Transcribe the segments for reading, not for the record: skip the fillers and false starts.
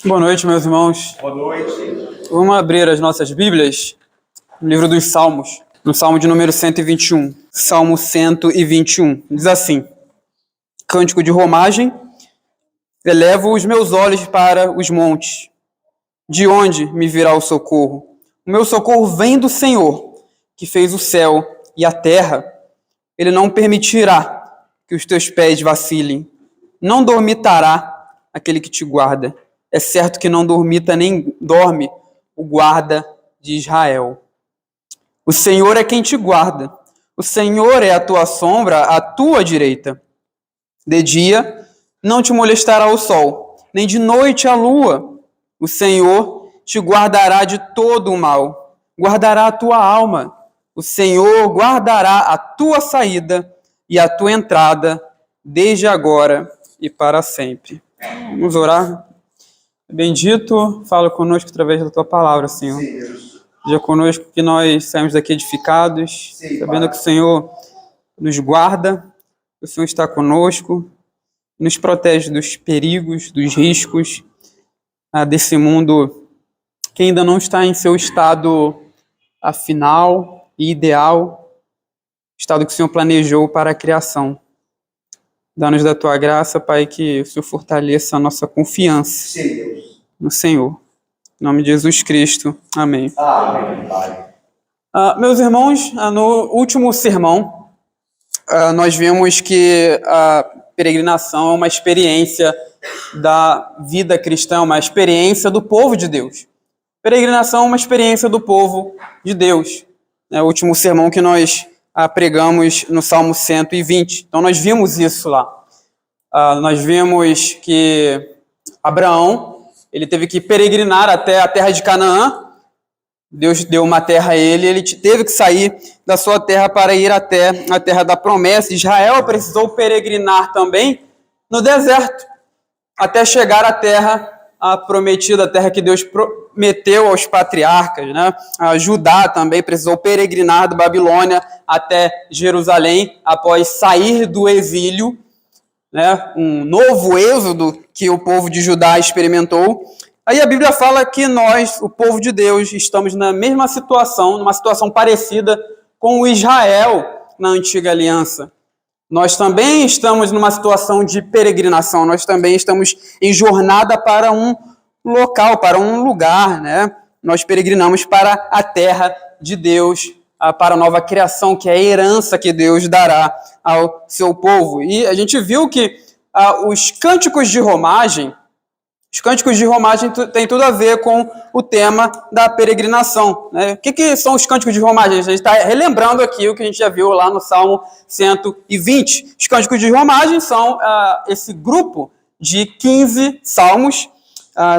Boa noite, meus irmãos. Boa noite. Vamos abrir as nossas Bíblias no livro dos Salmos, no Salmo de número 121. Salmo 121. Diz assim: Cântico de romagem. Elevo os meus olhos para os montes. De onde me virá o socorro? O meu socorro vem do Senhor, que fez o céu e a terra. Ele não permitirá que os teus pés vacilem. Não dormitará aquele que te guarda. É certo que não dormita nem dorme o guarda de Israel. O Senhor é quem te guarda. O Senhor é a tua sombra, à tua direita. De dia não te molestará o sol, nem de noite a lua. O Senhor te guardará de todo o mal, guardará a tua alma. O Senhor guardará a tua saída e a tua entrada, desde agora e para sempre. Vamos orar. Bendito, fala conosco através da tua palavra, Senhor. Seja conosco que nós saímos daqui edificados, sabendo que o Senhor nos guarda, o Senhor está conosco, nos protege dos perigos, dos riscos desse mundo que ainda não está em seu estado final e ideal, estado que o Senhor planejou para a criação. Dá-nos da tua graça, Pai, que o Senhor fortaleça a nossa confiança no Senhor. Em nome de Jesus Cristo. Amém. Amém, Pai. Meus irmãos, no último sermão, nós vimos que a peregrinação é uma experiência da vida cristã, uma experiência do povo de Deus. Peregrinação é uma experiência do povo de Deus. É o último sermão que nós pregamos no Salmo 120. Então, nós vimos isso lá. Nós vimos que Abraão, ele teve que peregrinar até a terra de Canaã. Deus deu uma terra a ele, ele teve que sair da sua terra para ir até a terra da promessa. Israel precisou peregrinar também no deserto, até chegar à terra prometida, a terra que Deus prometeu aos patriarcas, né? A Judá também precisou peregrinar da Babilônia até Jerusalém, após sair do exílio, né? Um novo êxodo que o povo de Judá experimentou. Aí a Bíblia fala que nós, o povo de Deus, estamos na mesma situação, numa situação parecida com o Israel na antiga aliança. Nós também estamos numa situação de peregrinação, nós também estamos em jornada para um local, para um lugar, né? Nós peregrinamos para a terra de Deus, para a nova criação, que é a herança que Deus dará ao seu povo. E a gente viu que os cânticos de romagem têm tudo a ver com o tema da peregrinação, né? O que são os cânticos de romagem? A gente está relembrando aqui o que a gente já viu lá no Salmo 120. Os cânticos de romagem são esse grupo de 15 salmos,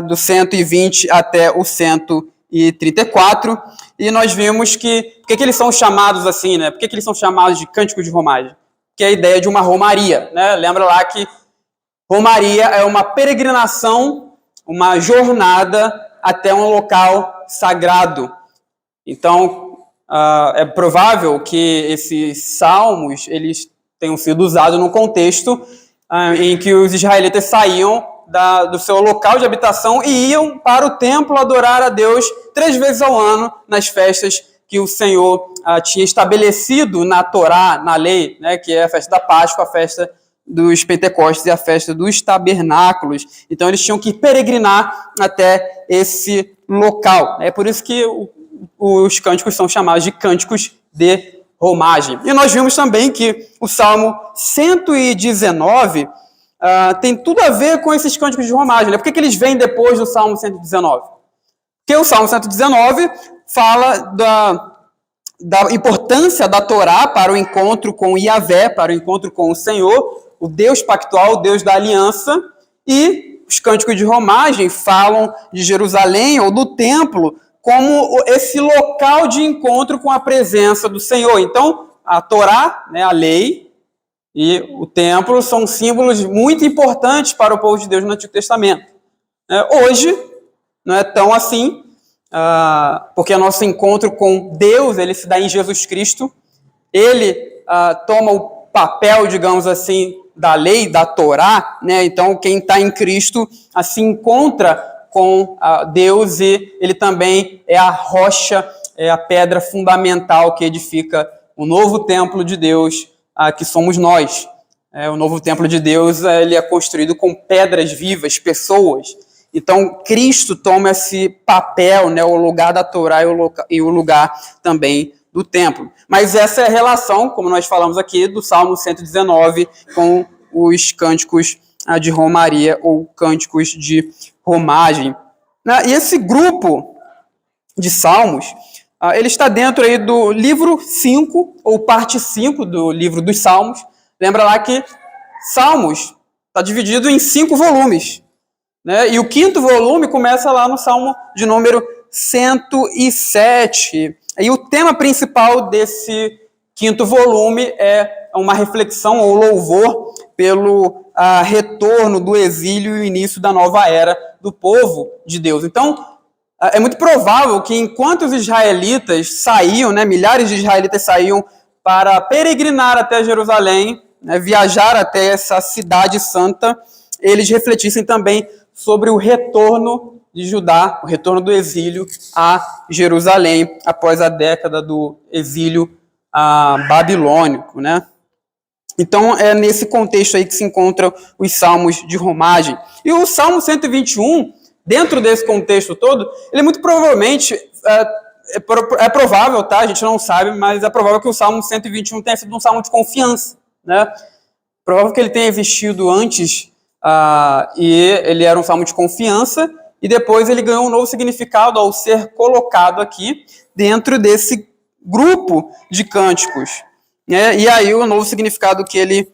do 120 até o 134, e nós vimos que... Por que eles são chamados assim, né? Por que eles são chamados de cânticos de romagem? Que é a ideia de uma romaria, né? Lembra lá que romaria é uma peregrinação, uma jornada até um local sagrado. Então, é provável que esses salmos eles tenham sido usados no contexto em que os israelitas saíam do seu local de habitação e iam para o templo adorar a Deus 3 vezes ao ano nas festas que o Senhor tinha estabelecido na Torá, na lei, né, que é a festa da Páscoa, a festa dos Pentecostes e a festa dos tabernáculos. Então, eles tinham que peregrinar até esse local. É por isso que os cânticos são chamados de cânticos de romagem. E nós vimos também que o Salmo 119 tem tudo a ver com esses cânticos de romagem. Né? Por que eles vêm depois do Salmo 119? Porque o Salmo 119 fala da importância da Torá para o encontro com Yahvé, para o encontro com o Senhor, o Deus pactual, o Deus da aliança, e os cânticos de romagem falam de Jerusalém ou do templo como esse local de encontro com a presença do Senhor. Então, a Torá, né, a lei, e o templo são símbolos muito importantes para o povo de Deus no Antigo Testamento. Hoje, não é tão assim, porque o nosso encontro com Deus, ele se dá em Jesus Cristo. Ele toma o papel, digamos assim, da lei, da Torá, né? Então, quem está em Cristo se encontra com Deus e ele também é a rocha, é a pedra fundamental que edifica o novo templo de Deus, que somos nós. O novo templo de Deus ele é construído com pedras vivas, pessoas. Então, Cristo toma esse papel, né, o lugar da Torá e o lugar também do templo. Mas essa é a relação, como nós falamos aqui, do Salmo 119 com os cânticos de romaria ou cânticos de romagem. E esse grupo de salmos, ele está dentro aí do livro 5, ou parte 5 do livro dos Salmos. Lembra lá que Salmos está dividido em 5 volumes. Né? E o 5º volume começa lá no Salmo de número 107. E o tema principal desse 5º volume é uma reflexão ou louvor pelo retorno do exílio e o início da nova era do povo de Deus. Então, é muito provável que enquanto os israelitas saíam, né, milhares de israelitas saíam para peregrinar até Jerusalém, né, viajar até essa cidade santa, eles refletissem também sobre o retorno de Judá, o retorno do exílio a Jerusalém, após a década do exílio babilônico, né? Então, é nesse contexto aí que se encontram os salmos de romagem. E o Salmo 121, dentro desse contexto todo, ele muito provavelmente, é provável, tá? A gente não sabe, mas é provável que o Salmo 121 tenha sido um salmo de confiança, né? Provável que ele tenha existido antes, e ele era um salmo de confiança, e depois ele ganhou um novo significado ao ser colocado aqui dentro desse grupo de cânticos. E aí o novo significado que ele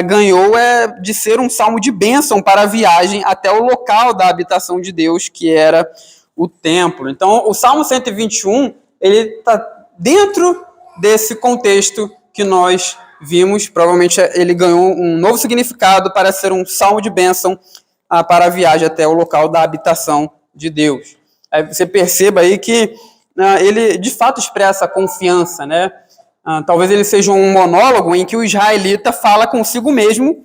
ganhou é de ser um salmo de bênção para a viagem até o local da habitação de Deus, que era o templo. Então, o Salmo 121, ele está dentro desse contexto que nós vimos. Provavelmente ele ganhou um novo significado para ser um salmo de bênção para a viagem até o local da habitação de Deus. Aí você perceba aí que ele, de fato, expressa confiança, né? Talvez ele seja um monólogo em que o israelita fala consigo mesmo,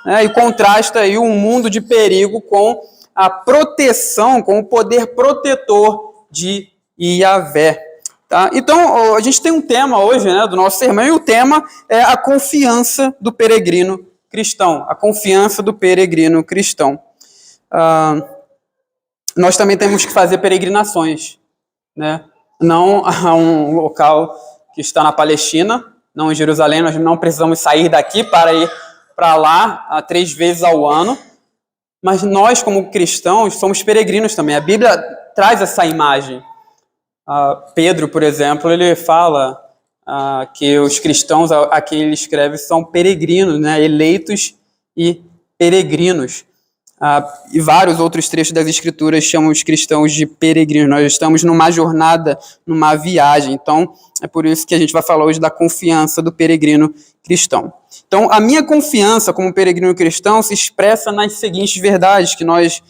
né, e contrasta aí um mundo de perigo com a proteção, com o poder protetor de Yahvé. Tá? Então, a gente tem um tema hoje, né, do nosso sermão, e o tema é a confiança do peregrino cristão. A confiança do peregrino cristão. Nós também temos que fazer peregrinações, né? Não a um local que está na Palestina, não em Jerusalém. Nós não precisamos sair daqui para ir para lá 3 vezes ao ano, mas nós, como cristãos, somos peregrinos também. A Bíblia traz essa imagem. Pedro, por exemplo, ele fala que os cristãos a quem ele escreve são peregrinos, né? Eleitos e peregrinos. E vários outros trechos das Escrituras chamam os cristãos de peregrinos. Nós estamos numa jornada, numa viagem. Então, é por isso que a gente vai falar hoje da confiança do peregrino cristão. Então, a minha confiança como peregrino cristão se expressa nas seguintes verdades que nós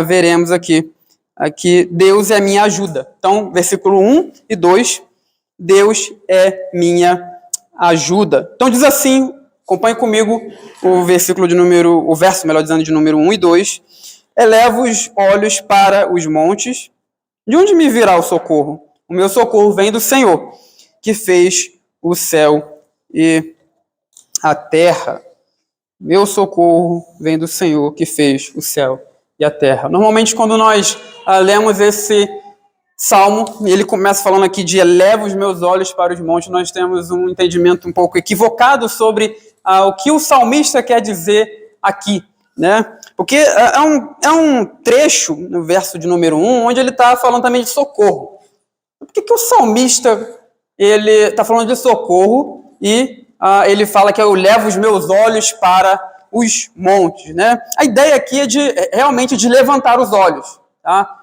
veremos aqui. Aqui, Deus é minha ajuda. Então, versículo 1 e 2, Deus é minha ajuda. Então, diz assim, acompanhe comigo o verso, de número 1 e 2. Elevo os olhos para os montes. De onde me virá o socorro? O meu socorro vem do Senhor, que fez o céu e a terra. Meu socorro vem do Senhor, que fez o céu e a terra. Normalmente, quando nós lemos esse salmo, ele começa falando aqui de elevo os meus olhos para os montes, nós temos um entendimento um pouco equivocado sobre o que o salmista quer dizer aqui, né? Porque é um trecho, no verso de número 1, onde ele está falando também de socorro. Por que o salmista ele está falando de socorro e ele fala que eu levo os meus olhos para os montes, né? A ideia aqui é realmente de levantar os olhos, tá?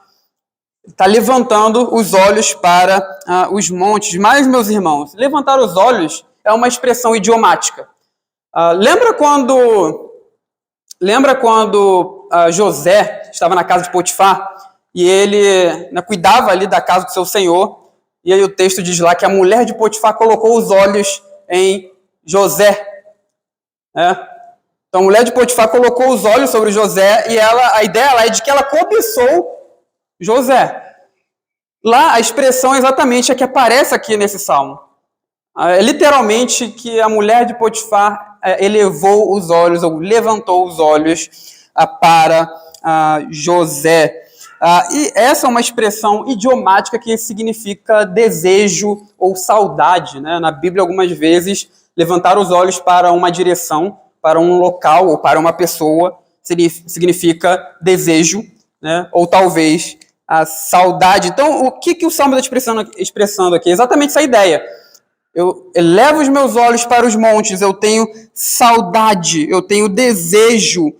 Está levantando os olhos para os montes. Mas, meus irmãos, levantar os olhos é uma expressão idiomática. Lembra quando José estava na casa de Potifar e ele cuidava ali da casa do seu senhor, e aí o texto diz lá que a mulher de Potifar colocou os olhos em José. Então, a mulher de Potifar colocou os olhos sobre José e a ideia é de que ela cobiçou José. Lá, a expressão exatamente é que aparece aqui nesse salmo. É literalmente que a mulher de Potifar elevou os olhos, ou levantou os olhos para José. E essa é uma expressão idiomática que significa desejo ou saudade, né? Na Bíblia, algumas vezes, levantar os olhos para uma direção, para um local ou para uma pessoa, significa desejo, né? Ou talvez a saudade. Então, o que o Salmo está expressando aqui? Exatamente essa ideia. Eu elevo os meus olhos para os montes, eu tenho saudade, eu tenho desejo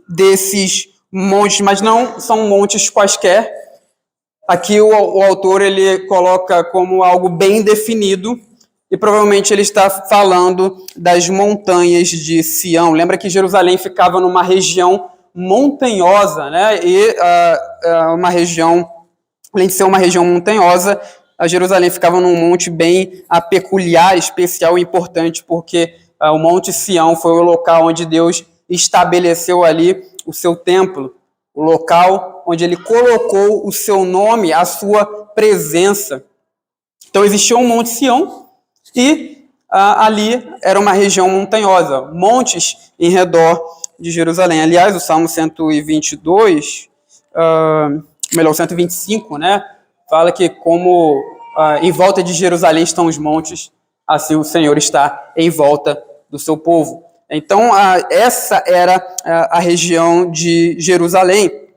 desses montes, mas não são montes quaisquer. Aqui o autor ele coloca como algo bem definido, e provavelmente ele está falando das montanhas de Sião. Lembra que Jerusalém ficava numa região montanhosa, né? E uma região, além de ser uma região montanhosa, a Jerusalém ficava num monte bem peculiar, especial e importante, porque o Monte Sião foi o local onde Deus estabeleceu ali o seu templo, o local onde ele colocou o seu nome, a sua presença. Então existia um Monte Sião e ali era uma região montanhosa, montes em redor de Jerusalém. Aliás, o Salmo 122, melhor, 125, né, fala que como em volta de Jerusalém estão os montes, assim o Senhor está em volta do seu povo. Então, essa era a região de Jerusalém,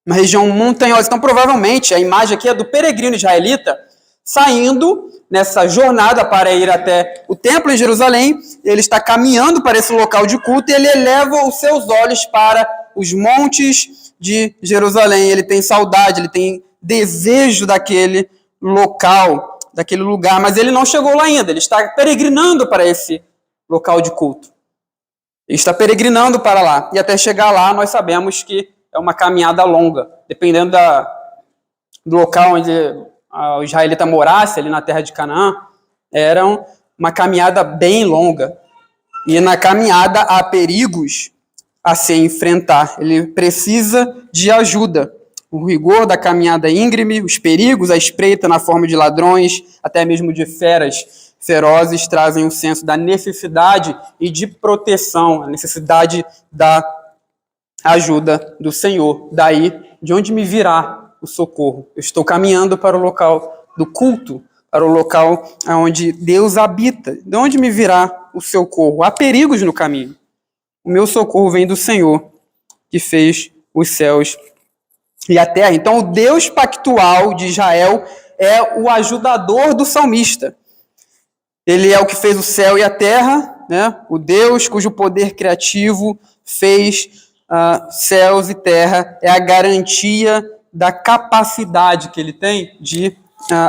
uma região montanhosa. Então, provavelmente, a imagem aqui é do peregrino israelita saindo nessa jornada para ir até o templo em Jerusalém. Ele está caminhando para esse local de culto e ele eleva os seus olhos para os montes de Jerusalém. Ele tem saudade, ele tem desejo daquele local, daquele lugar, mas ele não chegou lá ainda. Ele está peregrinando para esse local de culto. Ele está peregrinando para lá. E até chegar lá, nós sabemos que é uma caminhada longa. Dependendo do local onde o israelita morasse, ali na terra de Canaã, era uma caminhada bem longa. E na caminhada há perigos a se enfrentar. Ele precisa de ajuda. O rigor da caminhada íngreme, os perigos, a espreita na forma de ladrões, até mesmo de feras ferozes, trazem um senso da necessidade e de proteção, a necessidade da ajuda do Senhor. Daí, de onde me virá o socorro? Eu estou caminhando para o local do culto, para o local onde Deus habita. De onde me virá o socorro? Há perigos no caminho. O meu socorro vem do Senhor, que fez os céus e a terra. Então, o Deus pactual de Israel é o ajudador do salmista. Ele é o que fez o céu e a terra, né? O Deus cujo poder criativo fez céus e terra, é a garantia da capacidade que ele tem de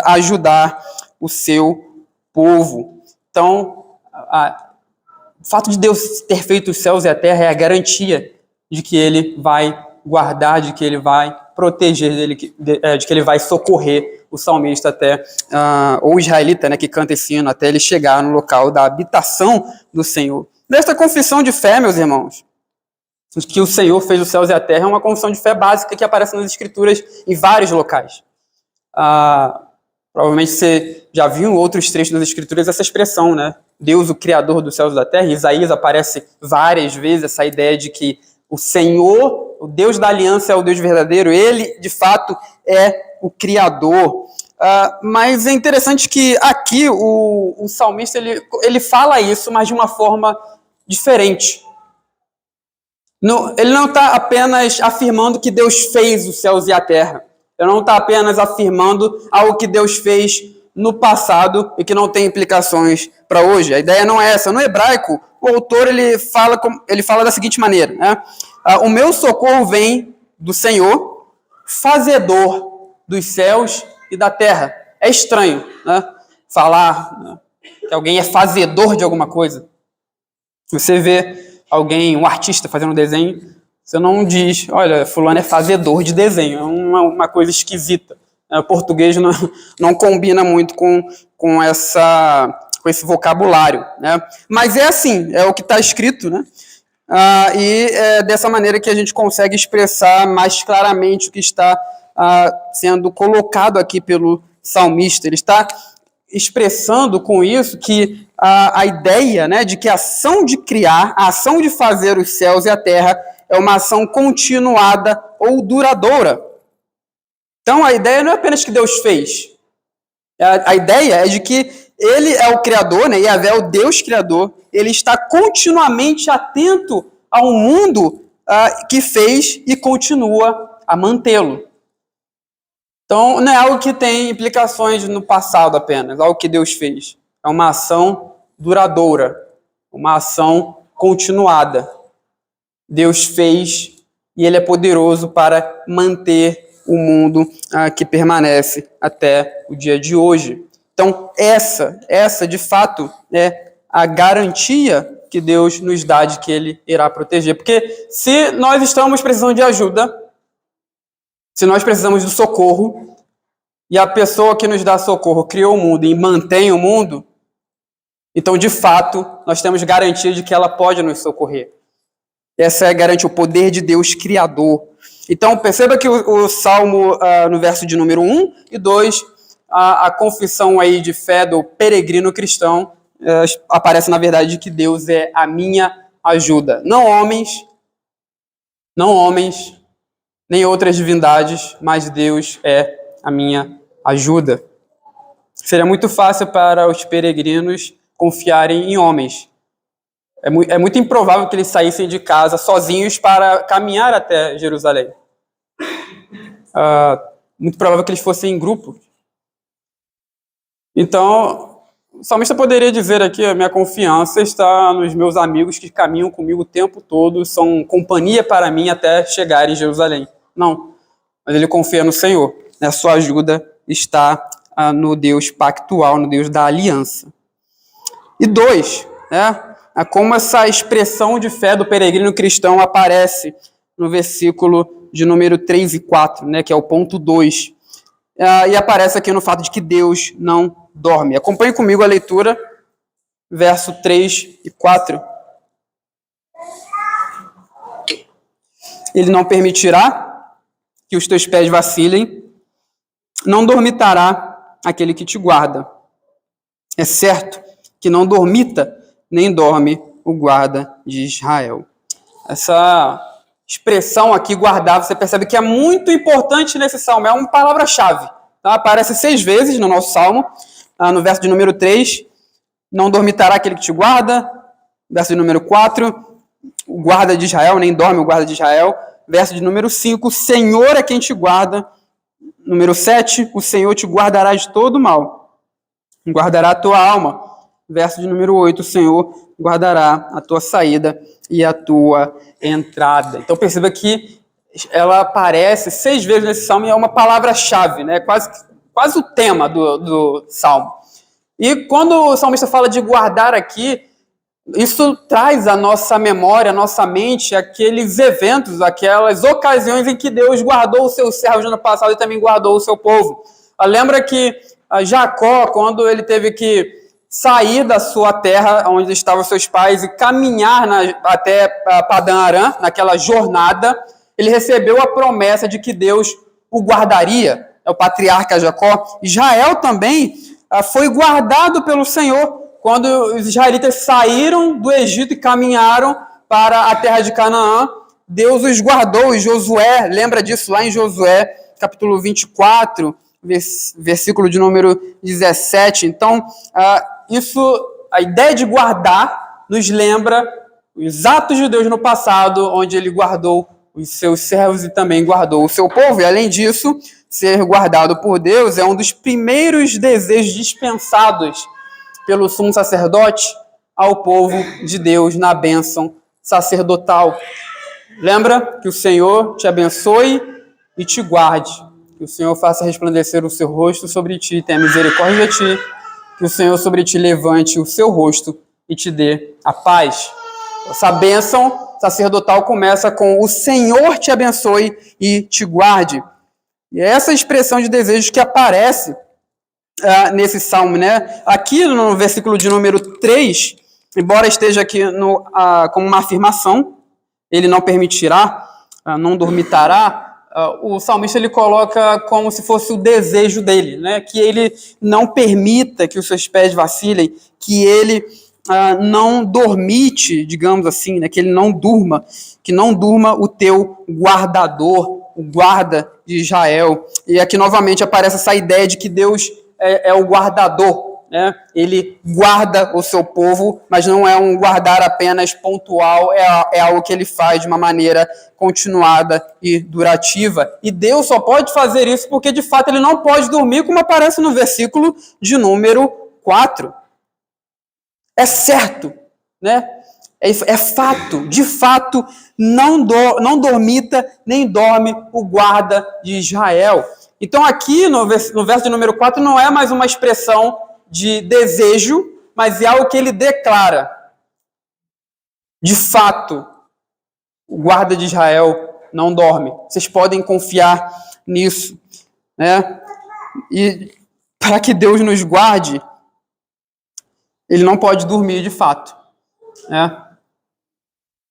ajudar o seu povo. Então, o fato de Deus ter feito os céus e a terra é a garantia de que ele vai guardar, de que ele vai proteger, de que ele vai socorrer o salmista até, ou o israelita, né, que canta esse hino, até ele chegar no local da habitação do Senhor. Desta confissão de fé, meus irmãos, que o Senhor fez os céus e a terra, é uma confissão de fé básica que aparece nas Escrituras em vários locais. Provavelmente você já viu em outros trechos das Escrituras essa expressão, né? Deus, o Criador dos céus e da terra. Em Isaías aparece várias vezes essa ideia de que o Senhor, o Deus da aliança, é o Deus verdadeiro. Ele, de fato, é o Criador. Mas é interessante que aqui o salmista ele fala isso, mas de uma forma diferente. Ele não está apenas afirmando que Deus fez os céus e a terra. Ele não está apenas afirmando algo que Deus fez no passado e que não tem implicações para hoje. A ideia não é essa. No hebraico, o autor ele fala da seguinte maneira, né? O meu socorro vem do Senhor, fazedor dos céus e da terra. É estranho, né? Falar, né, que alguém é fazedor de alguma coisa. Você vê alguém, um artista fazendo um desenho, você não diz, olha, fulano é fazedor de desenho. É uma coisa esquisita. O português não combina muito com esse vocabulário, né? Mas é assim, é o que está escrito, né? e é dessa maneira que a gente consegue expressar mais claramente o que está sendo colocado aqui pelo salmista. Ele está expressando com isso que a ideia, né, de que a ação de criar, a ação de fazer os céus e a terra é uma ação continuada ou duradoura. Então, a ideia não é apenas que Deus fez. A ideia é de que ele é o Criador, né, Yahvé é o Deus Criador, ele está continuamente atento ao mundo que fez e continua a mantê-lo. Então, não é algo que tem implicações no passado apenas, algo que Deus fez. É uma ação duradoura, uma ação continuada. Deus fez e ele é poderoso para manter o mundo que permanece até o dia de hoje. Então, essa de fato é a garantia que Deus nos dá de que ele irá proteger. Porque se nós estamos precisando de ajuda, se nós precisamos do socorro, e a pessoa que nos dá socorro criou o mundo e mantém o mundo, então, de fato, nós temos garantia de que ela pode nos socorrer. Essa é a garantia, o poder de Deus Criador. Então, perceba que o Salmo, no verso de número 1 e 2, a confissão aí de fé do peregrino cristão, aparece, na verdade, de que Deus é a minha ajuda. Não homens, nem outras divindades, mas Deus é a minha ajuda. Seria muito fácil para os peregrinos confiarem em homens. É muito improvável que eles saíssem de casa sozinhos para caminhar até Jerusalém. Muito provável que eles fossem em grupo. Então, o salmista poderia dizer aqui, a minha confiança está nos meus amigos que caminham comigo o tempo todo, são companhia para mim até chegar em Jerusalém. Não, mas ele confia no Senhor. A sua ajuda está no Deus pactual, no Deus da aliança. E 2, como essa expressão de fé do peregrino cristão aparece no versículo de número 3 e 4, que é o ponto 2. E aparece aqui no fato de que Deus não dorme. Acompanhe comigo a leitura, verso 3 e 4. Ele não permitirá que os teus pés vacilem, não dormitará aquele que te guarda. É certo que não dormita, nem dorme o guarda de Israel. Essa expressão aqui, guardar, você percebe que é muito importante nesse salmo, é uma palavra-chave. Tá? Aparece 6 vezes no nosso salmo, no verso de número 3, não dormitará aquele que te guarda, verso de número 4, o guarda de Israel, nem dorme o guarda de Israel, verso de número 5, o Senhor é quem te guarda, número 7, o Senhor te guardará de todo mal, guardará a tua alma, verso de número 8, o Senhor guardará a tua saída e a tua entrada. Então perceba que ela aparece 6 vezes nesse salmo e é uma palavra-chave, quase o tema do salmo. E quando o salmista fala de guardar aqui, isso traz à nossa memória, à nossa mente, aqueles eventos, aquelas ocasiões em que Deus guardou os seus servos no passado e também guardou o seu povo. Lembra que Jacó, quando ele teve que sair da sua terra, onde estavam seus pais, e caminhar até Padã Arã, naquela jornada, ele recebeu a promessa de que Deus o guardaria. É o patriarca Jacó. Israel também foi guardado pelo Senhor. Quando os israelitas saíram do Egito e caminharam para a terra de Canaã, Deus os guardou. E Josué, lembra disso lá em Josué, capítulo 24, versículo de número 17. Então, a ideia de guardar nos lembra os atos de Deus no passado, onde ele guardou os seus servos e também guardou o seu povo. E além disso, ser guardado por Deus é um dos primeiros desejos dispensados pelo sumo sacerdote ao povo de Deus na bênção sacerdotal. Lembra que o Senhor te abençoe e te guarde. Que o Senhor faça resplandecer o seu rosto sobre ti, tenha misericórdia de ti. Que o Senhor sobre ti levante o seu rosto e te dê a paz. Essa bênção sacerdotal começa com o Senhor te abençoe e te guarde. E é essa expressão de desejo que aparece nesse salmo, Aqui no versículo de número 3, embora esteja aqui como uma afirmação, ele não permitirá, não dormitará, o salmista ele coloca como se fosse o desejo dele, né? Que ele não permita que os seus pés vacilem, que ele não dormite, digamos assim, né? Que ele não durma, que não durma o teu guardador, o guarda de Israel. E aqui novamente aparece essa ideia de que Deus é o guardador, né? Ele guarda o seu povo, mas não é um guardar apenas pontual, é algo que ele faz de uma maneira continuada e durativa. E Deus só pode fazer isso porque, de fato, ele não pode dormir, como aparece no versículo de número 4. É certo, né? É fato, de fato, não dormita nem dorme o guarda de Israel. Então aqui no verso de número 4 não é mais uma expressão de desejo, mas é algo que ele declara. De fato, o guarda de Israel não dorme. Vocês podem confiar nisso, né? E para que Deus nos guarde, ele não pode dormir de fato, né?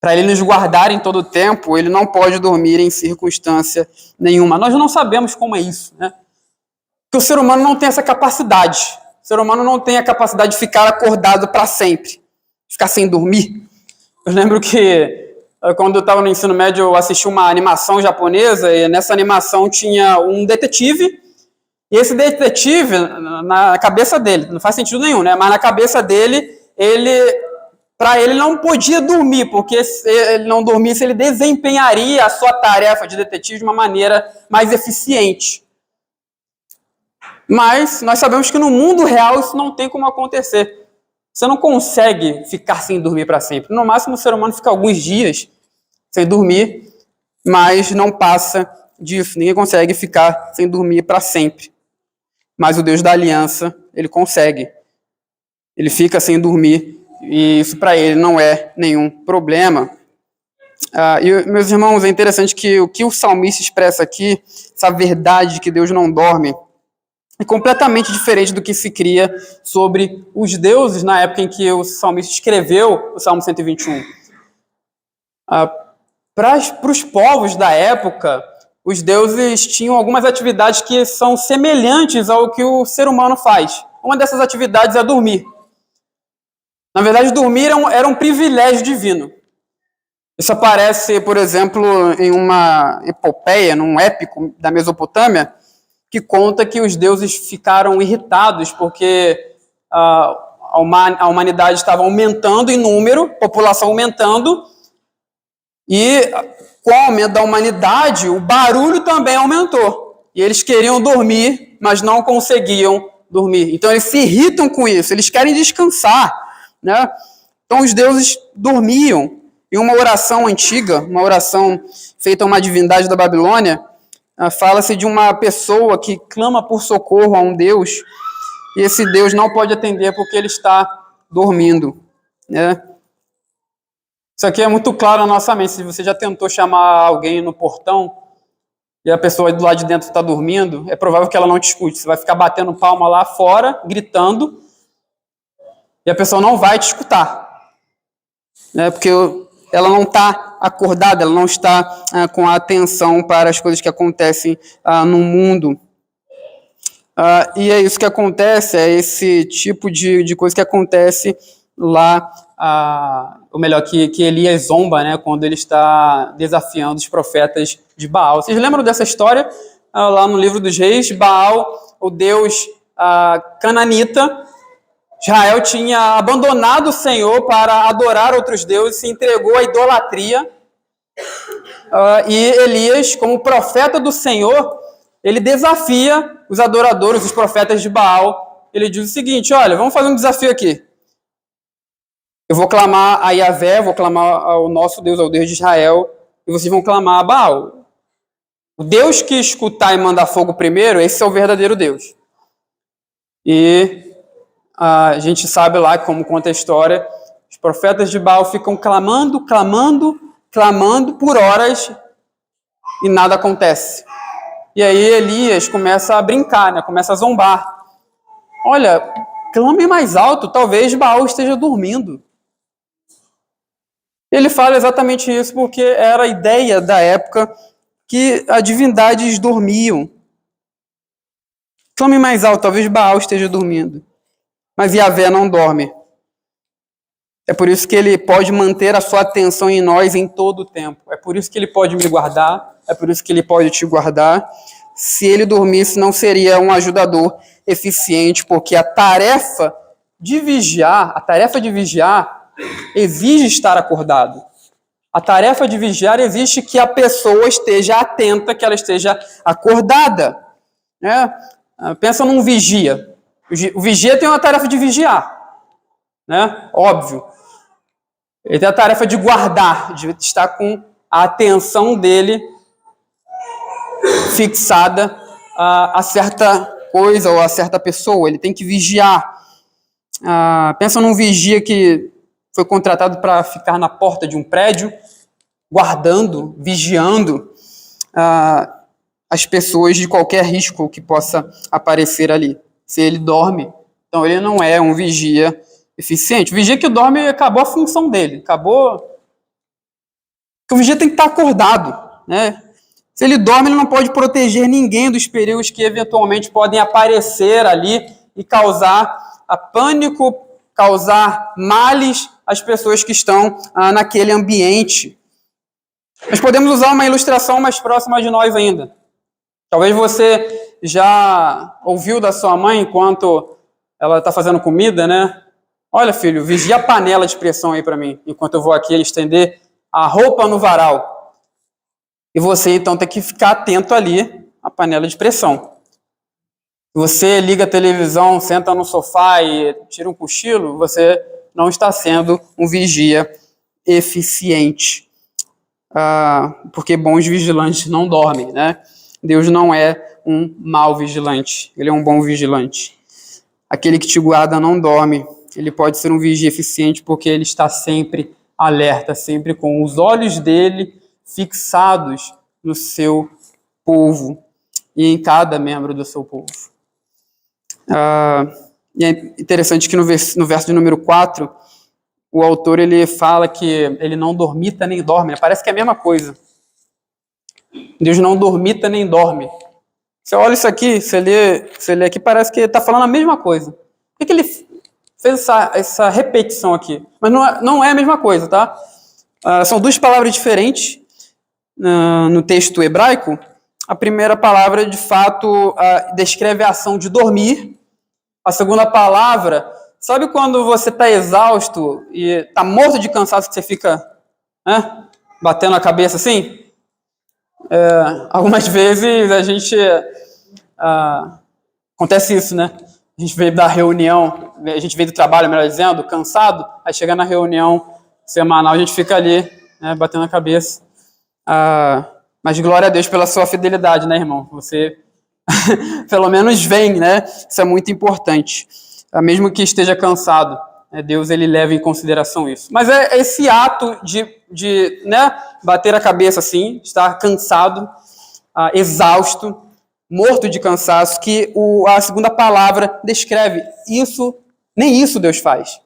Para ele nos guardar em todo o tempo, ele não pode dormir em circunstância nenhuma. Nós não sabemos como é isso, né? Porque o ser humano não tem essa capacidade. O ser humano não tem a capacidade de ficar acordado para sempre, ficar sem dormir. Eu lembro que quando eu estava no ensino médio, eu assisti uma animação japonesa e nessa animação tinha um detetive. E esse detetive, na cabeça dele, não faz sentido nenhum, né? Mas na cabeça dele, para ele não podia dormir, porque se ele não dormisse, ele desempenharia a sua tarefa de detetive de uma maneira mais eficiente. Mas nós sabemos que no mundo real isso não tem como acontecer. Você não consegue ficar sem dormir para sempre. No máximo, o ser humano fica alguns dias sem dormir, mas não passa disso. Ninguém consegue ficar sem dormir para sempre. Mas o Deus da aliança, ele consegue. Ele fica sem dormir e isso para ele não é nenhum problema. E, meus irmãos, é interessante que o que o salmista expressa aqui, essa verdade de que Deus não dorme, é completamente diferente do que se cria sobre os deuses na época em que o salmista escreveu o Salmo 121. Para os povos da época, os deuses tinham algumas atividades que são semelhantes ao que o ser humano faz. Uma dessas atividades é dormir. Na verdade, dormir era um privilégio divino. Isso aparece, por exemplo, em uma epopeia, num épico da Mesopotâmia, que conta que os deuses ficaram irritados porque a humanidade estava aumentando em número, população aumentando, e com o aumento da humanidade, o barulho também aumentou. E eles queriam dormir, mas não conseguiam dormir. Então eles se irritam com isso, eles querem descansar, né? Então os deuses dormiam. Em uma oração antiga, uma oração feita a uma divindade da Babilônia, fala-se de uma pessoa que clama por socorro a um Deus, e esse Deus não pode atender porque ele está dormindo, né? Isso aqui é muito claro na nossa mente. Se você já tentou chamar alguém no portão e a pessoa do lado de dentro está dormindo, é provável que ela não te escute. Você vai ficar batendo palma lá fora, gritando, e a pessoa não vai te escutar, né? Porque ela não está acordada, ela não está com a atenção para as coisas que acontecem no mundo. E é isso que acontece, é esse tipo de coisa que acontece lá, ou melhor, que Elias zomba, né, quando ele está desafiando os profetas de Baal. Vocês lembram dessa história? Lá no livro dos Reis, Baal, o deus cananita, Israel tinha abandonado o Senhor para adorar outros deuses, se entregou à idolatria. E Elias, como profeta do Senhor, ele desafia os adoradores, os profetas de Baal. Ele diz o seguinte: olha, vamos fazer um desafio aqui. Eu vou clamar a Yahvé, vou clamar ao nosso Deus, ao Deus de Israel, e vocês vão clamar a Baal. O Deus que escutar e mandar fogo primeiro, esse é o verdadeiro Deus. E a gente sabe lá, como conta a história, os profetas de Baal ficam clamando por horas e nada acontece. E aí Elias começa a brincar, né? Começa a zombar. Olha, clame mais alto, talvez Baal esteja dormindo. Ele fala exatamente isso porque era a ideia da época que as divindades dormiam. Clame mais alto, talvez Baal esteja dormindo. Mas Yahvé não dorme. É por isso que ele pode manter a sua atenção em nós em todo o tempo. É por isso que ele pode me guardar, é por isso que ele pode te guardar. Se ele dormisse, não seria um ajudador eficiente, porque a tarefa de vigiar exige estar acordado. A tarefa de vigiar exige que a pessoa esteja atenta, que ela esteja acordada. Né? Pensa num vigia. O vigia tem uma tarefa de vigiar, né? Óbvio. Ele tem a tarefa de guardar, de estar com a atenção dele fixada a certa coisa ou a certa pessoa. Ele tem que vigiar. Pensa num vigia que foi contratado para ficar na porta de um prédio, guardando, vigiando as pessoas de qualquer risco que possa aparecer ali. Se ele dorme, então ele não é um vigia eficiente. O vigia que dorme, acabou a função dele. Acabou. Porque o vigia tem que estar acordado, né? Se ele dorme, ele não pode proteger ninguém dos perigos que eventualmente podem aparecer ali e causar pânico, causar males às pessoas que estão naquele ambiente. Nós podemos usar uma ilustração mais próxima de nós ainda. Talvez você já ouviu da sua mãe enquanto ela está fazendo comida, né? Olha, filho, vigia a panela de pressão aí para mim, enquanto eu vou aqui estender a roupa no varal. E você, então, tem que ficar atento ali à panela de pressão. Você liga a televisão, senta no sofá e tira um cochilo, você não está sendo um vigia eficiente. Porque bons vigilantes não dormem, né? Deus não é um mau vigilante, ele é um bom vigilante. Aquele que te guarda não dorme. Ele pode ser um vigia eficiente porque ele está sempre alerta, sempre com os olhos dele fixados no seu povo e em cada membro do seu povo. E é interessante que no verso de número 4, o autor ele fala que ele não dormita nem dorme. Parece que é a mesma coisa. Deus não dormita nem dorme. Você olha isso aqui, você lê aqui, parece que ele está falando a mesma coisa. Por que ele fez essa repetição aqui? Mas não é a mesma coisa, tá? São duas palavras diferentes no texto hebraico. A primeira palavra, de fato, descreve a ação de dormir. A segunda palavra, sabe quando você está exausto e está morto de cansaço que você fica batendo a cabeça assim? Algumas vezes a gente... acontece isso, né? A gente veio da reunião, a gente veio do trabalho, melhor dizendo, cansado, aí chega na reunião semanal, a gente fica ali, né, batendo a cabeça. Mas glória a Deus pela sua fidelidade, né, irmão? Você pelo menos vem, né? Isso é muito importante. Mesmo que esteja cansado, Deus ele leva em consideração isso. Mas é esse ato de bater a cabeça assim, estar cansado, exausto, morto de cansaço, que a segunda palavra descreve. Nem isso Deus faz.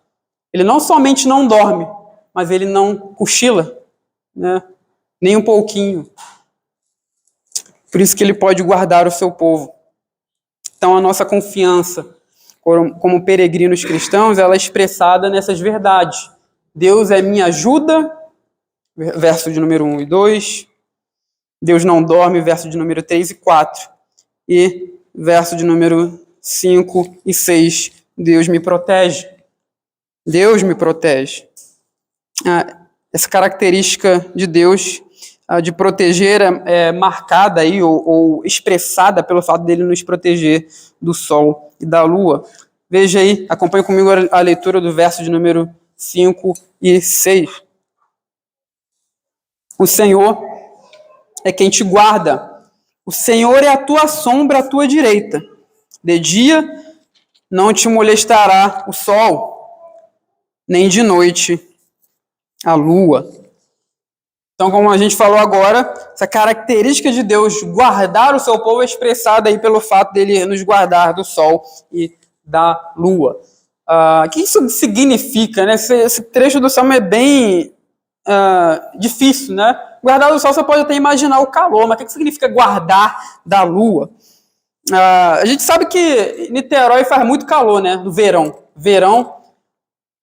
Ele não somente não dorme, mas ele não cochila, né? Nem um pouquinho. Por isso que ele pode guardar o seu povo. Então a nossa confiança como peregrinos cristãos, ela é expressada nessas verdades. Deus é minha ajuda, verso de número 1 e 2. Deus não dorme, verso de número 3 e 4. E verso de número 5 e 6. Deus me protege. Deus me protege. Essa característica de Deus de proteger é marcada aí, ou expressada pelo fato dele nos proteger do sol e da lua. Veja aí, acompanhe comigo a leitura do verso de número 5 e 6. O Senhor é quem te guarda. O Senhor é a tua sombra à tua direita. De dia não te molestará o sol, nem de noite a lua. Então, como a gente falou agora, essa característica de Deus guardar o seu povo é expressada aí pelo fato dele nos guardar do sol e da lua. O que isso significa, né? Esse trecho do Salmo é bem difícil, né? Guardar do sol, você pode até imaginar o calor, mas o que significa guardar da lua? A gente sabe que Niterói faz muito calor, né? No verão. Verão,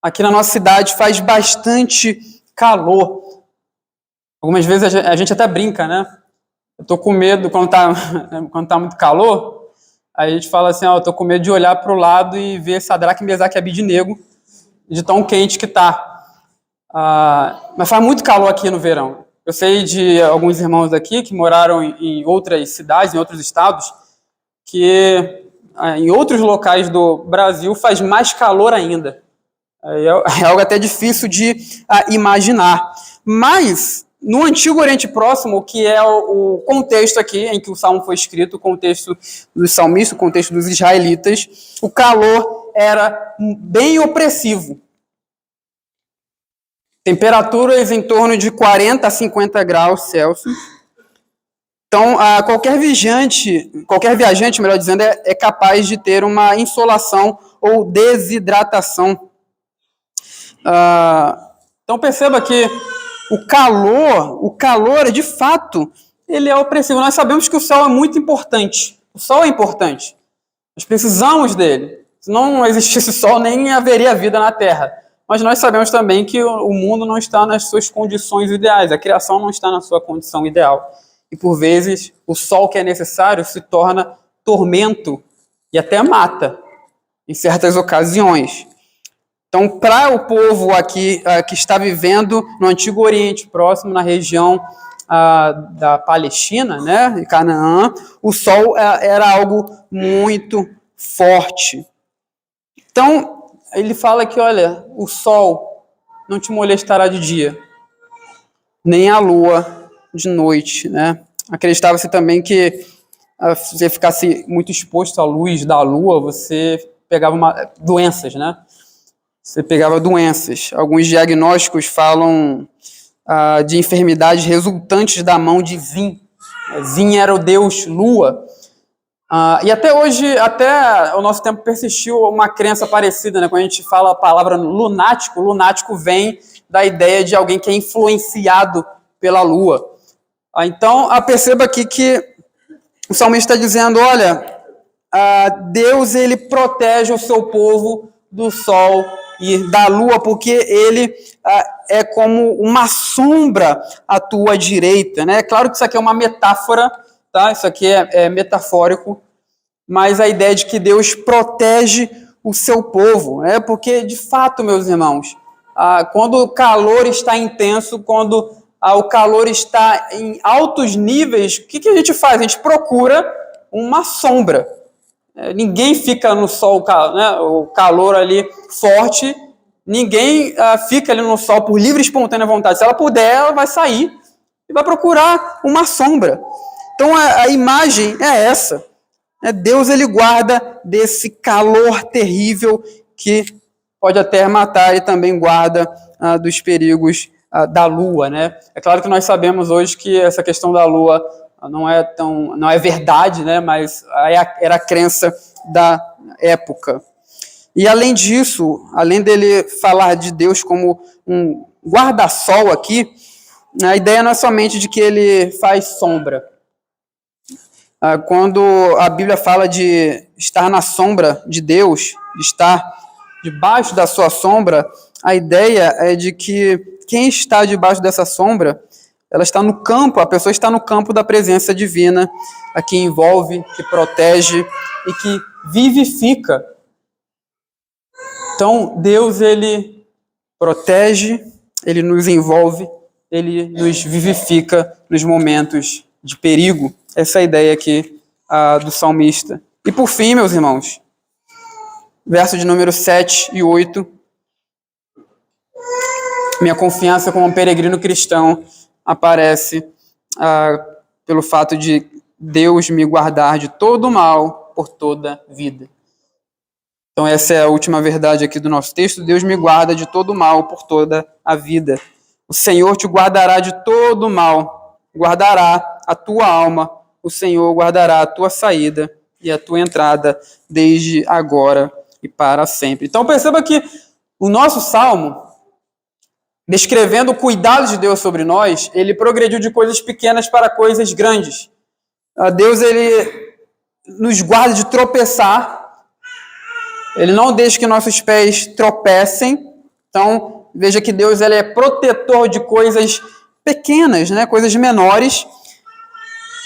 aqui na nossa cidade, faz bastante calor. Algumas vezes a gente até brinca, né? Eu tô com medo quando tá muito calor. Aí a gente fala assim, eu tô com medo de olhar para o lado e ver Sadraque, Mesaque e Abednego, de tão quente que tá. Mas faz muito calor aqui no verão. Eu sei de alguns irmãos aqui que moraram em outras cidades, em outros estados, que em outros locais do Brasil faz mais calor ainda. É algo até difícil de imaginar. Mas, no Antigo Oriente Próximo, que é o contexto aqui em que o Salmo foi escrito, o contexto dos salmistas, o contexto dos israelitas, o calor era bem opressivo. Temperaturas em torno de 40 a 50 graus Celsius. Então, qualquer viajante, melhor dizendo, é capaz de ter uma insolação ou desidratação. Então, perceba que o calor, de fato, ele é opressivo. Nós sabemos que o sol é muito importante. O sol é importante. Nós precisamos dele. Se não existisse sol, nem haveria vida na Terra. Mas nós sabemos também que o mundo não está nas suas condições ideais. A criação não está na sua condição ideal. E, por vezes, o sol que é necessário se torna tormento e até mata, em certas ocasiões. Então, para o povo aqui que está vivendo no Antigo Oriente Próximo, na região da Palestina, né, em Canaã, o sol era algo muito forte. Então, ele fala que, olha, o sol não te molestará de dia, nem a lua de noite, né? Acreditava-se também que se você ficasse muito exposto à luz da lua, você pegava doenças, né? Você pegava doenças. Alguns diagnósticos falam de enfermidades resultantes da mão de Zin. Zin era o deus lua. E até hoje, até o nosso tempo, persistiu uma crença parecida, né? Quando a gente fala a palavra lunático vem da ideia de alguém que é influenciado pela lua. Então, perceba aqui que o salmista está dizendo, olha, Deus ele protege o seu povo do sol e da lua, porque ele é como uma sombra à tua direita, né? É claro que isso aqui é uma metáfora, tá? Isso aqui é metafórico, mas a ideia de que Deus protege o seu povo, né? Porque, de fato, meus irmãos, quando o calor está intenso, quando o calor está em altos níveis, o que a gente faz? A gente procura uma sombra. Ninguém fica no sol, né, o calor ali forte, ninguém fica ali no sol por livre e espontânea vontade. Se ela puder, ela vai sair e vai procurar uma sombra. Então a imagem é essa. Deus ele guarda desse calor terrível que pode até matar, e também guarda dos perigos da lua, né? É claro que nós sabemos hoje que essa questão da lua não é verdade, né? Mas era a crença da época. E além disso, além dele falar de Deus como um guarda-sol aqui, a ideia não é somente de que ele faz sombra. Quando a Bíblia fala de estar na sombra de Deus, de estar debaixo da sua sombra, a ideia é de que quem está debaixo dessa sombra, ela está no campo, a pessoa está no campo da presença divina, a que envolve, que protege e que vivifica. Então, Deus, ele protege, ele nos envolve, ele nos vivifica nos momentos de perigo. Essa é a ideia aqui do salmista. E por fim, meus irmãos, verso de número 7 e 8, minha confiança como um peregrino cristão aparece pelo fato de Deus me guardar de todo mal por toda vida. Então essa é a última verdade aqui do nosso texto. Deus me guarda de todo mal por toda a vida. O Senhor te guardará de todo mal, guardará a tua alma, o Senhor guardará a tua saída e a tua entrada desde agora e para sempre. Então perceba que o nosso salmo, descrevendo o cuidado de Deus sobre nós, ele progrediu de coisas pequenas para coisas grandes. Deus, ele nos guarda de tropeçar, ele não deixa que nossos pés tropecem. Então, veja que Deus, ele é protetor de coisas pequenas, né? Coisas menores.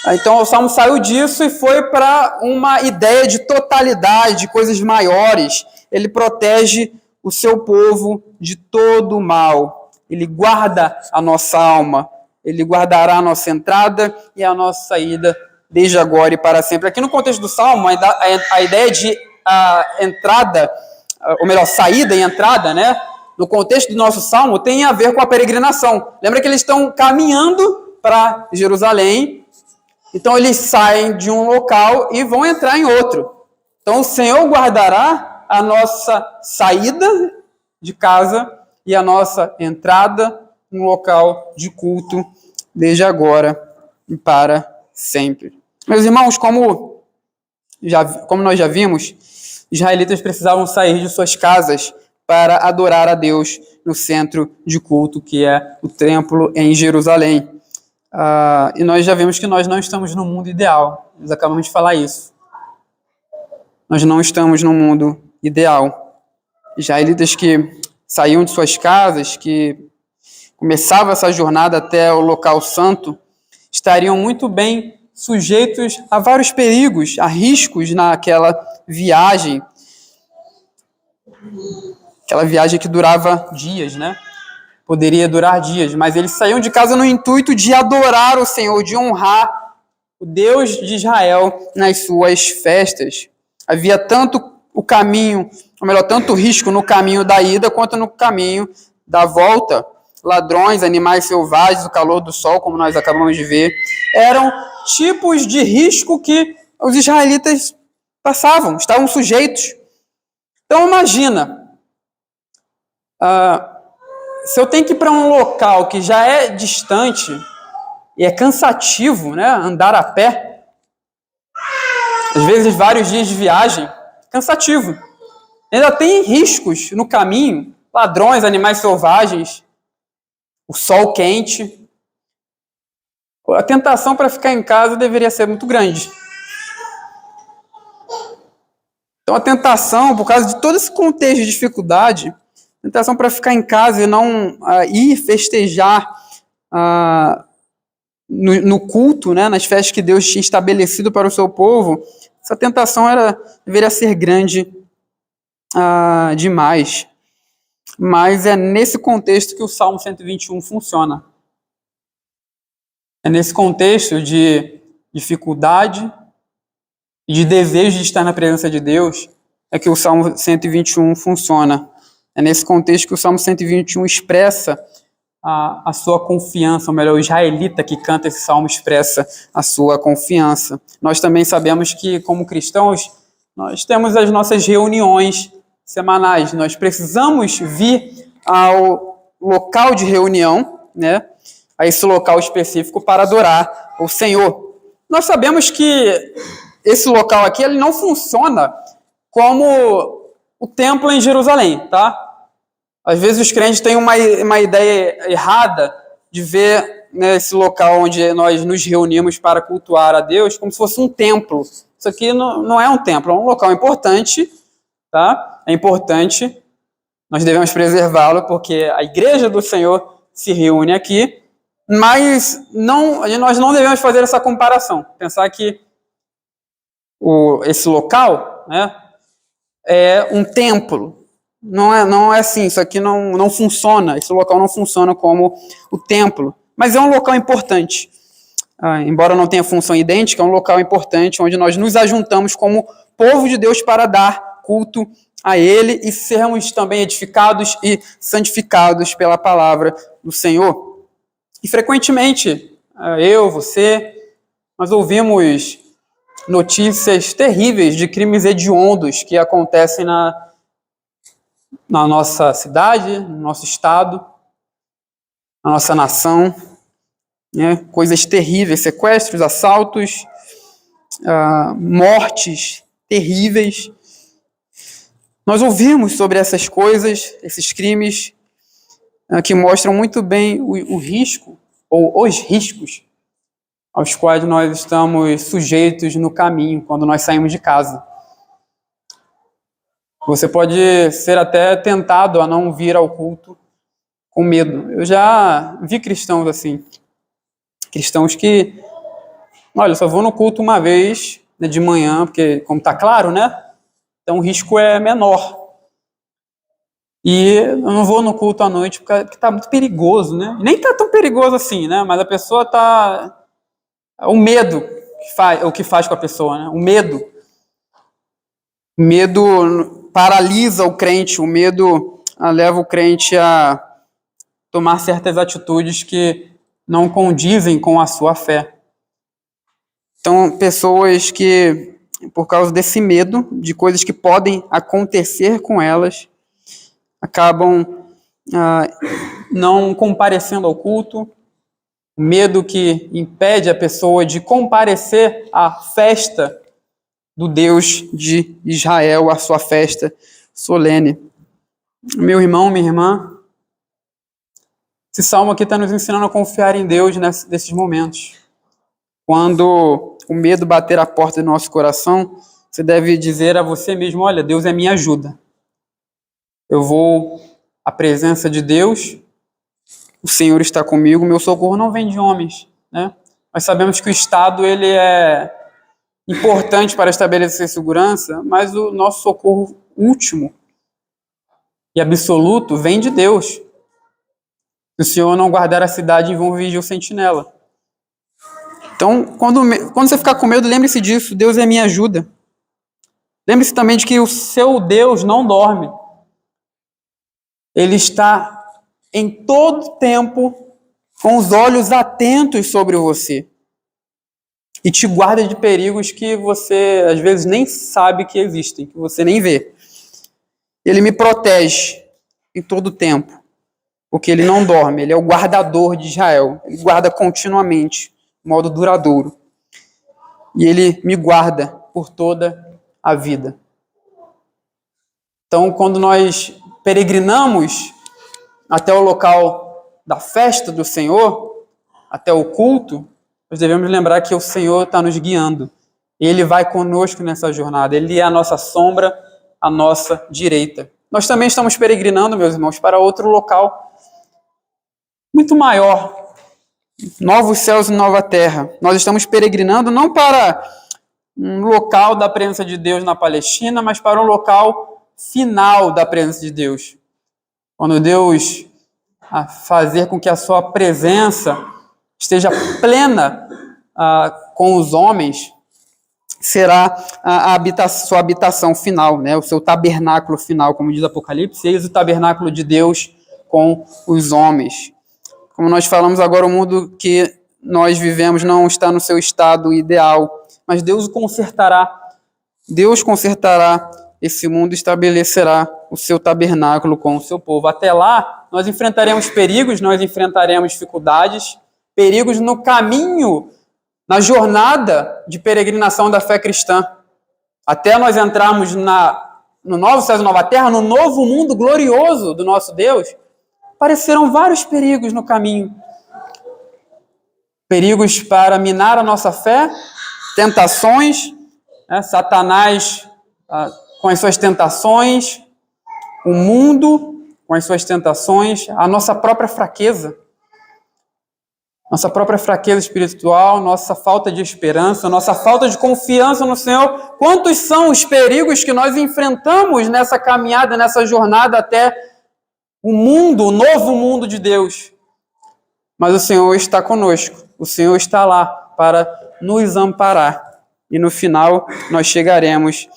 Então, o Salmo saiu disso e foi para uma ideia de totalidade, de coisas maiores. Ele protege o seu povo de todo o mal. Ele guarda a nossa alma. Ele guardará a nossa entrada e a nossa saída desde agora e para sempre. Aqui no contexto do Salmo, a ideia de entrada, ou melhor, saída e entrada, né? No contexto do nosso Salmo, tem a ver com a peregrinação. Lembra que eles estão caminhando para Jerusalém, então eles saem de um local e vão entrar em outro. Então o Senhor guardará a nossa saída de casa e a nossa entrada no local de culto, desde agora e para sempre. Meus irmãos, como nós já vimos, israelitas precisavam sair de suas casas para adorar a Deus no centro de culto, que é o templo em Jerusalém. E nós já vimos que nós não estamos no mundo ideal. Nós acabamos de falar isso. Nós não estamos no mundo ideal. Israelitas que saíam de suas casas, que começavam essa jornada até o local santo, estariam muito bem sujeitos a vários perigos, a riscos naquela viagem. Aquela viagem que durava dias, né? Poderia durar dias, mas eles saíam de casa no intuito de adorar o Senhor, de honrar o Deus de Israel nas suas festas. Havia tanto o caminho, ou melhor, tanto risco no caminho da ida quanto no caminho da volta. Ladrões, animais selvagens, o calor do sol, como nós acabamos de ver, eram tipos de risco que os israelitas passavam, estavam sujeitos. Então imagina, se eu tenho que ir para um local que já é distante e é cansativo, né, andar a pé, às vezes vários dias de viagem, cansativo. Ainda tem riscos no caminho, ladrões, animais selvagens, o sol quente. A tentação para ficar em casa deveria ser muito grande. Então a tentação, por causa de todo esse contexto de dificuldade, a tentação para ficar em casa e não ir festejar no culto, né, nas festas que Deus tinha estabelecido para o seu povo, essa tentação deveria ser grande demais. Mas é nesse contexto que o Salmo 121 funciona. É nesse contexto de dificuldade e de desejo de estar na presença de Deus é que o Salmo 121 funciona. É nesse contexto que o Salmo 121 expressa a sua confiança, ou melhor, o israelita que canta esse salmo expressa a sua confiança. Nós também sabemos que, como cristãos, nós temos as nossas reuniões semanais. Nós precisamos vir ao local de reunião, né, a esse local específico para adorar o Senhor. Nós sabemos que esse local aqui ele não funciona como o templo em Jerusalém, tá? Às vezes os crentes têm uma ideia errada de ver, né, esse local onde nós nos reunimos para cultuar a Deus como se fosse um templo. Isso aqui não é um templo, é um local importante, tá? É importante, nós devemos preservá-lo porque a igreja do Senhor se reúne aqui, mas nós não devemos fazer essa comparação, pensar que esse local, né, é um templo. Não é assim, isso aqui não funciona, esse local não funciona como o templo, mas é um local importante. Embora não tenha função idêntica, é um local importante onde nós nos ajuntamos como povo de Deus para dar culto a Ele e sermos também edificados e santificados pela palavra do Senhor. E frequentemente, você, nós ouvimos notícias terríveis de crimes hediondos que acontecem na nossa cidade, no nosso estado, na nossa nação, né? Coisas terríveis, sequestros, assaltos, mortes terríveis. Nós ouvimos sobre essas coisas, esses crimes, que mostram muito bem o risco, ou os riscos, aos quais nós estamos sujeitos no caminho, quando nós saímos de casa. Você pode ser até tentado a não vir ao culto com medo. Eu já vi cristãos assim, cristãos que, olha, eu só vou no culto uma vez, né, de manhã, porque como está claro, né? Então o risco é menor. E eu não vou no culto à noite porque está muito perigoso, né? Nem está tão perigoso assim, né? Mas a pessoa está... O medo é o que faz com a pessoa, né? O medo paralisa o crente, o medo leva o crente a tomar certas atitudes que não condizem com a sua fé. Então, pessoas que, por causa desse medo de coisas que podem acontecer com elas, acabam não comparecendo ao culto, medo que impede a pessoa de comparecer à festa do Deus de Israel, a sua festa solene. Meu irmão, minha irmã, esse salmo aqui está nos ensinando a confiar em Deus nesses momentos. Quando o medo bater a porta do nosso coração, você deve dizer a você mesmo, olha, Deus é minha ajuda. Eu vou à presença de Deus, o Senhor está comigo, meu socorro não vem de homens, né? Nós sabemos que o Estado ele é importante para estabelecer segurança, mas o nosso socorro último e absoluto vem de Deus. Se o Senhor não guardar a cidade, vão vigiar o sentinela. Então, quando você ficar com medo, lembre-se disso, Deus é minha ajuda. Lembre-se também de que o seu Deus não dorme. Ele está em todo tempo com os olhos atentos sobre você. E te guarda de perigos que você, às vezes, nem sabe que existem, que você nem vê. Ele me protege em todo tempo, porque ele não dorme. Ele é o guardador de Israel. Ele guarda continuamente, de modo duradouro. E ele me guarda por toda a vida. Então, quando nós peregrinamos até o local da festa do Senhor, até o culto, nós devemos lembrar que o Senhor está nos guiando. Ele vai conosco nessa jornada. Ele é a nossa sombra, a nossa direita. Nós também estamos peregrinando, meus irmãos, para outro local muito maior. Novos céus e nova terra. Nós estamos peregrinando não para um local da presença de Deus na Palestina, mas para um local final da presença de Deus. Quando Deus fazer com que a sua presença esteja plena com os homens, será sua habitação final, né? O seu tabernáculo final, como diz Apocalipse, eis o tabernáculo de Deus com os homens. Como nós falamos agora, o mundo que nós vivemos não está no seu estado ideal, mas Deus o consertará. Deus consertará esse mundo e estabelecerá o seu tabernáculo com o seu povo. Até lá, nós enfrentaremos perigos, nós enfrentaremos dificuldades, perigos no caminho, na jornada de peregrinação da fé cristã. Até nós entrarmos no novo céu e nova terra, no novo mundo glorioso do nosso Deus, aparecerão vários perigos no caminho. Perigos para minar a nossa fé, tentações, né? Satanás com as suas tentações, o mundo com as suas tentações, a nossa própria fraqueza. Nossa própria fraqueza espiritual, nossa falta de esperança, nossa falta de confiança no Senhor. Quantos são os perigos que nós enfrentamos nessa caminhada, nessa jornada até o mundo, o novo mundo de Deus. Mas o Senhor está conosco. O Senhor está lá para nos amparar. E no final nós chegaremos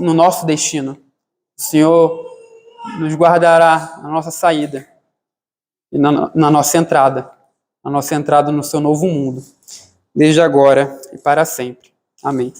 no nosso destino. O Senhor nos guardará na nossa saída e na nossa entrada. A nossa entrada no seu novo mundo, desde agora e para sempre. Amém.